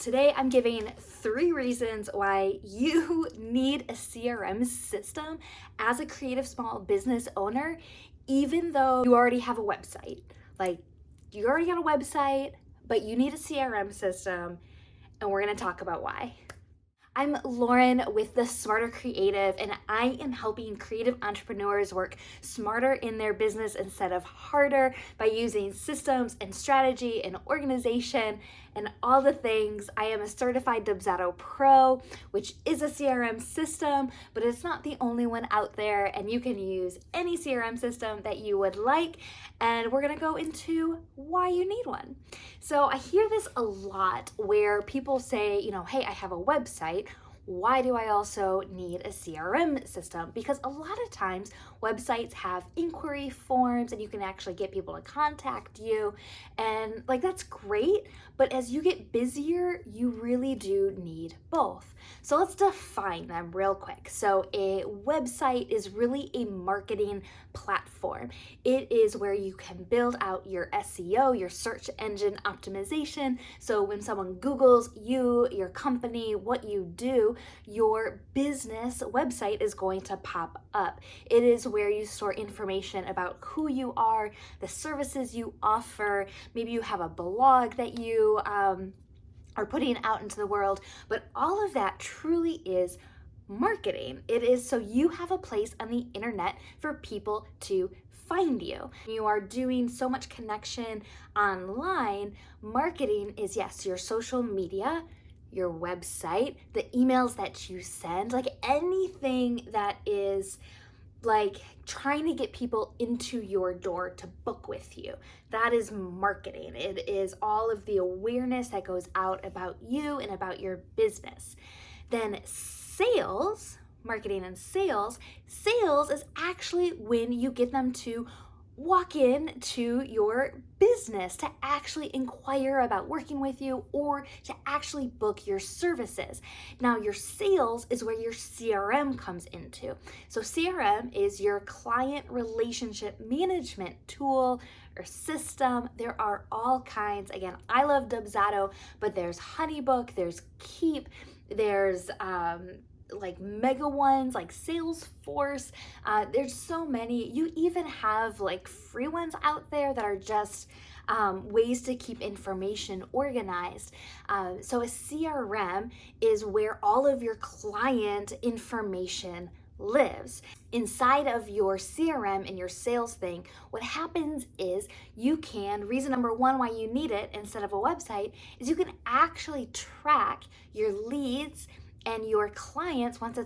Today, I'm giving 3 reasons why you need a CRM system as a creative small business owner, even though you already have a website. Like, you already got a website, but you need a CRM system, and we're gonna talk about why. I'm Lauren with The Smarter Creative, and I am helping creative entrepreneurs work smarter in their business instead of harder by using systems and strategy and organization and all the things. I am a certified Dubsado Pro, which is a CRM system, but it's not the only one out there, and you can use any CRM system that you would like, and we're gonna go into why you need one. So I hear this a lot where people say, hey, I have a website. Why do I also need a CRM system? Because a lot of times websites have inquiry forms and you can actually get people to contact you. And that's great. But as you get busier, you really do need both. So let's define them real quick. So a website is really a marketing platform. It is where you can build out your SEO, your search engine optimization. So when someone Googles you, your company, what you do, your business website is going to pop up. It is where you store information about who you are, the services you offer. Maybe you have a blog that you are putting out into the world, but all of that truly is marketing. It is so you have a place on the internet for people to find you. You are doing so much connection online. Marketing is, yes, your social media, your website, the emails that you send, anything that is trying to get people into your door to book with you. That is marketing. It is all of the awareness that goes out about you and about your business. Then sales, marketing and sales is actually when you get them to walk in to your business to actually inquire about working with you or to actually book your services. Now, your sales is where your CRM comes into. So CRM is your client relationship management tool or system. There are all kinds. Again, I love Dubsado, but there's Honeybook, there's Keep, there's mega ones like Salesforce. There's so many. You even have free ones out there that are just ways to keep information organized. So a CRM is where all of your client information lives. Inside of your CRM and your sales thing, what happens is reason number one why you need it instead of a website is you can actually track your leads and your clients. Once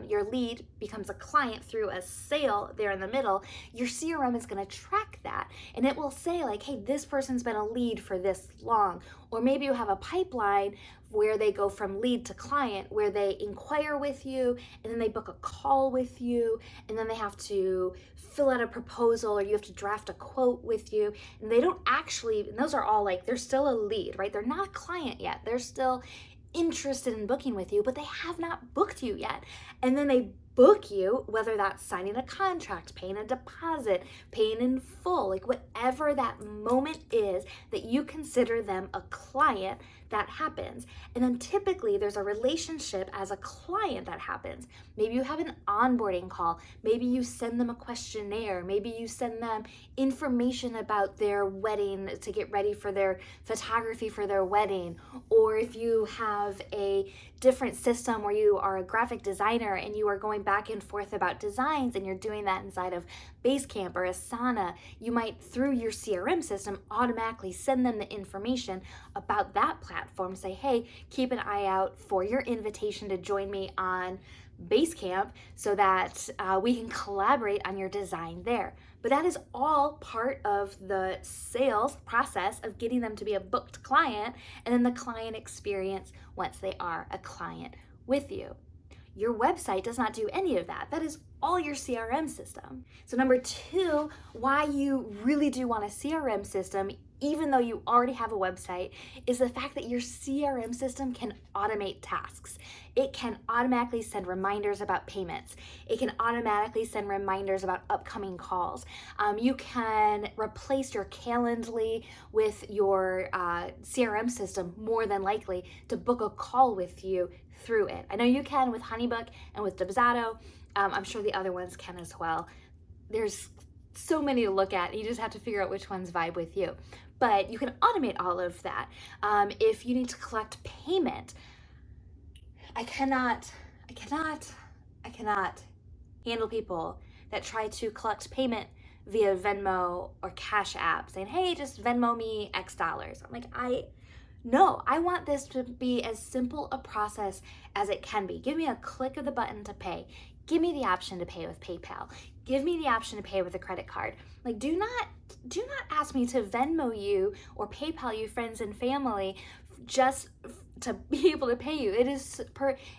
your lead becomes a client through a sale there in the middle, your CRM is going to track that, and it will say hey, this person's been a lead for this long. Or maybe you have a pipeline where they go from lead to client, where they inquire with you and then they book a call with you, and then they have to fill out a proposal or you have to draft a quote with you, and they don't actually, and those are all they're still a lead, right? They're not a client yet. They're still interested in booking with you, but they have not booked you yet. And then they book you, whether that's signing a contract, paying a deposit, paying in full, whatever that moment is that you consider them a client, that happens. And then typically there's a relationship as a client that happens. Maybe you have an onboarding call. Maybe you send them a questionnaire. Maybe you send them information about their wedding to get ready for their photography for their wedding. Or if you have a different system where you are a graphic designer and you are going back and forth about designs and you're doing that inside of Basecamp or Asana, you might, through your CRM system, automatically send them the information about that platform. Say, hey, keep an eye out for your invitation to join me on Basecamp so that we can collaborate on your design there. But that is all part of the sales process of getting them to be a booked client, and then the client experience once they are a client with you. Your website does not do any of that. That is all your CRM system. So number 2, why you really do want a CRM system, even though you already have a website, is the fact that your CRM system can automate tasks. It can automatically send reminders about payments. It can automatically send reminders about upcoming calls. You can replace your Calendly with your CRM system, more than likely, to book a call with you through it. I know you can with Honeybook and with Dubsado. I'm sure the other ones can as well. There's so many to look at. You just have to figure out which ones vibe with you. But you can automate all of that. If you need to collect payment, I cannot handle people that try to collect payment via Venmo or Cash App saying, hey, just Venmo me X dollars. I'm like, no, I want this to be as simple a process as it can be. Give me a click of the button to pay. Give me the option to pay with PayPal. Give me the option to pay with a credit card. Like, do not ask me to Venmo you or PayPal you friends and family just to be able to pay you. It is,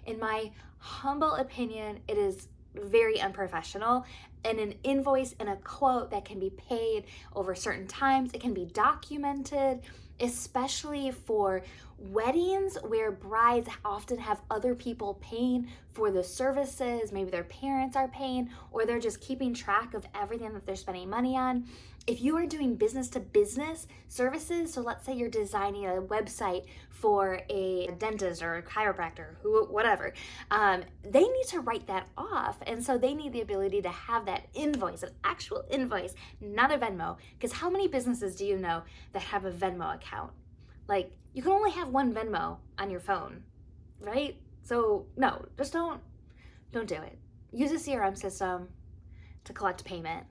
in my humble opinion, it is very unprofessional. And an invoice and a quote that can be paid over certain times, it can be documented, especially for weddings where brides often have other people paying for the services. Maybe their parents are paying, or they're just keeping track of everything that they're spending money on. If you are doing business to business services, so let's say you're designing a website for a dentist or a chiropractor, whatever, they need to write that off. And so they need the ability to have that invoice, an actual invoice, not a Venmo. Because how many businesses do you know that have a Venmo account? Like, you can only have one Venmo on your phone, right? So no, just don't do it. Use a CRM system to collect payment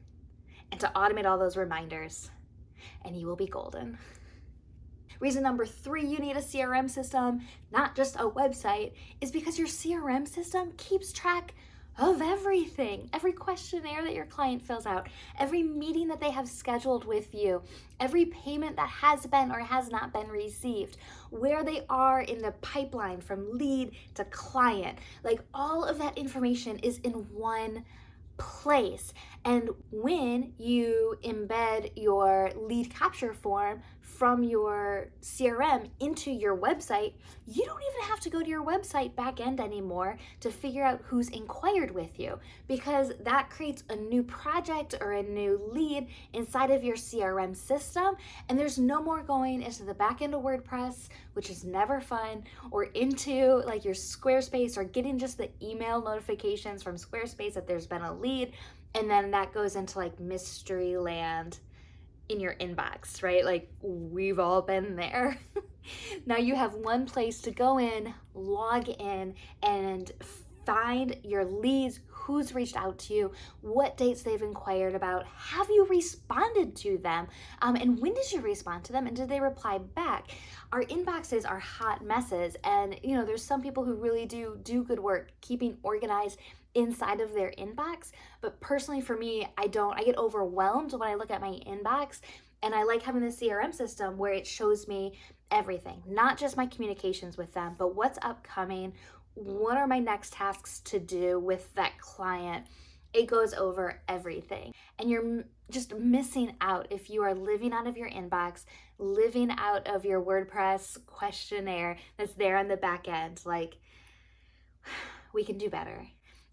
and to automate all those reminders, and you will be golden. Reason number 3 you need a CRM system, not just a website, is because your CRM system keeps track of everything. Every questionnaire that your client fills out, every meeting that they have scheduled with you, every payment that has been or has not been received, where they are in the pipeline from lead to client. Like, all of that information is in one place. And when you embed your lead capture form from your CRM into your website, you don't even have to go to your website back end anymore to figure out who's inquired with you, because that creates a new project or a new lead inside of your CRM system. And there's no more going into the back end of WordPress, which is never fun, or into like your Squarespace, or getting just the email notifications from Squarespace that there's been a lead. And then that goes into like mystery land in your inbox, right? Like, we've all been there. Now you have one place to go in, log in, and find your leads, who's reached out to you, what dates they've inquired about, have you responded to them, and when did you respond to them, and did they reply back? Our inboxes are hot messes, and there's some people who really do good work keeping organized inside of their inbox. But personally, for me, I get overwhelmed when I look at my inbox, and I like having the CRM system where it shows me everything, not just my communications with them, but what's upcoming, what are my next tasks to do with that client. It goes over everything. And you're just missing out if you are living out of your inbox, living out of your WordPress questionnaire that's there on the back end. Like, we can do better.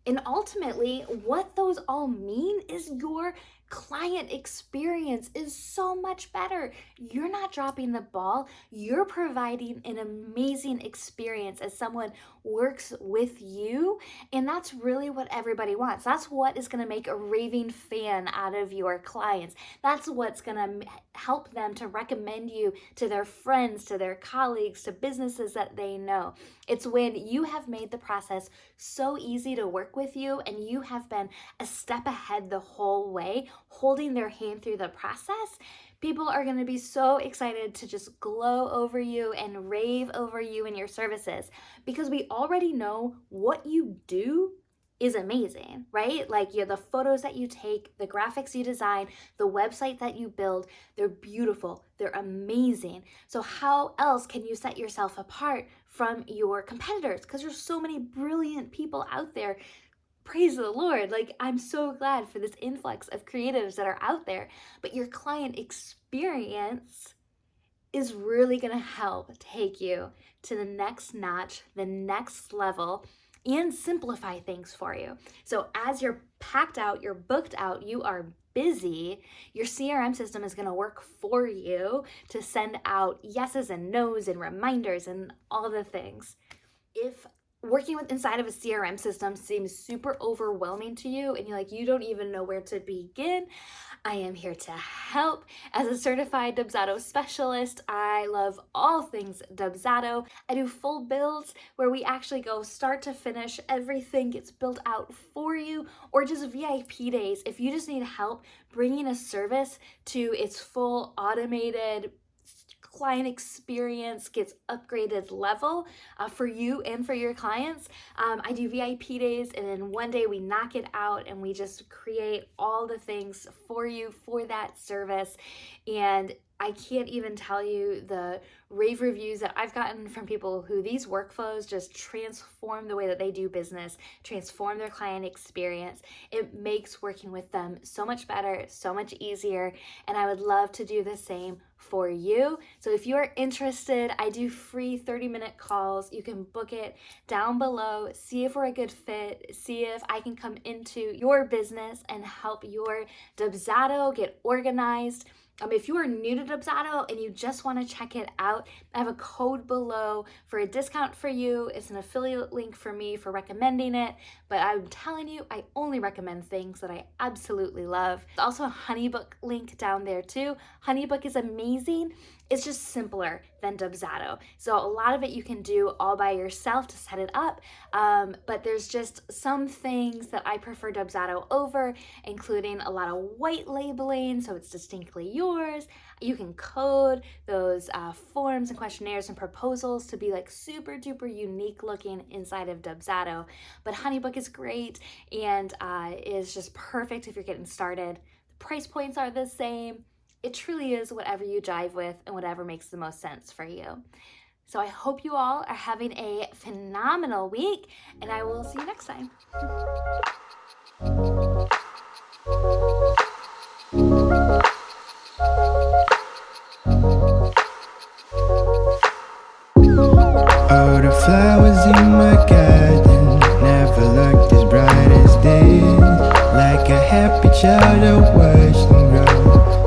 And ultimately, what those all mean is your client experience is so much better. You're not dropping the ball. You're providing an amazing experience as someone works with you. And that's really what everybody wants. That's what is going to make a raving fan out of your clients. That's what's going to help them to recommend you to their friends, to their colleagues, to businesses that they know. It's when you have made the process so easy to work with you, and you have been a step ahead the whole way, holding their hand through the process. People are going to be so excited to just glow over you and rave over you and your services, because we already know what you do is amazing, right? Like, the photos that you take, the graphics you design, the website that you build, they're beautiful, they're amazing. So how else can you set yourself apart from your competitors? Because there's so many brilliant people out there. Praise the Lord. Like, I'm so glad for this influx of creatives that are out there, but your client experience is really going to help take you to the next notch, the next level, and simplify things for you. So as you're packed out, you're booked out, you are busy, your CRM system is going to work for you to send out yeses and nos and reminders and all the things. If working with inside of a CRM system seems super overwhelming to you and you don't even know where to begin, I am here to help. As a certified Dubsado specialist, I love all things Dubsado. I do full builds where we actually go start to finish, everything gets built out for you, or just VIP days if you just need help bringing a service to its full automated client experience gets upgraded level for you and for your clients. I do VIP days, and then one day we knock it out and we just create all the things for you for that service. And I can't even tell you the rave reviews that I've gotten from people who these workflows just transform the way that they do business, transform their client experience. It makes working with them so much better, so much easier, and I would love to do the same for you. So if you are interested, I do free 30-minute calls. You can book it down below, see if we're a good fit, see if I can come into your business and help your Dubsado get organized. If you are new to Dubsado and you just want to check it out, I have a code below for a discount for you. It's an affiliate link for me for recommending it, but I'm telling you, I only recommend things that I absolutely love. There's also a Honeybook link down there too. Honeybook is amazing. It's just simpler than Dubsado. So a lot of it you can do all by yourself to set it up, but there's just some things that I prefer Dubsado over, including a lot of white labeling, so it's distinctly yours. You can code those forms and questionnaires and proposals to be super duper unique looking inside of Dubsado. But Honeybook is great and is just perfect if you're getting started. The price points are the same. It truly is whatever you jive with and whatever makes the most sense for you. So I hope you all are having a phenomenal week, and I will see you next time. All the flowers in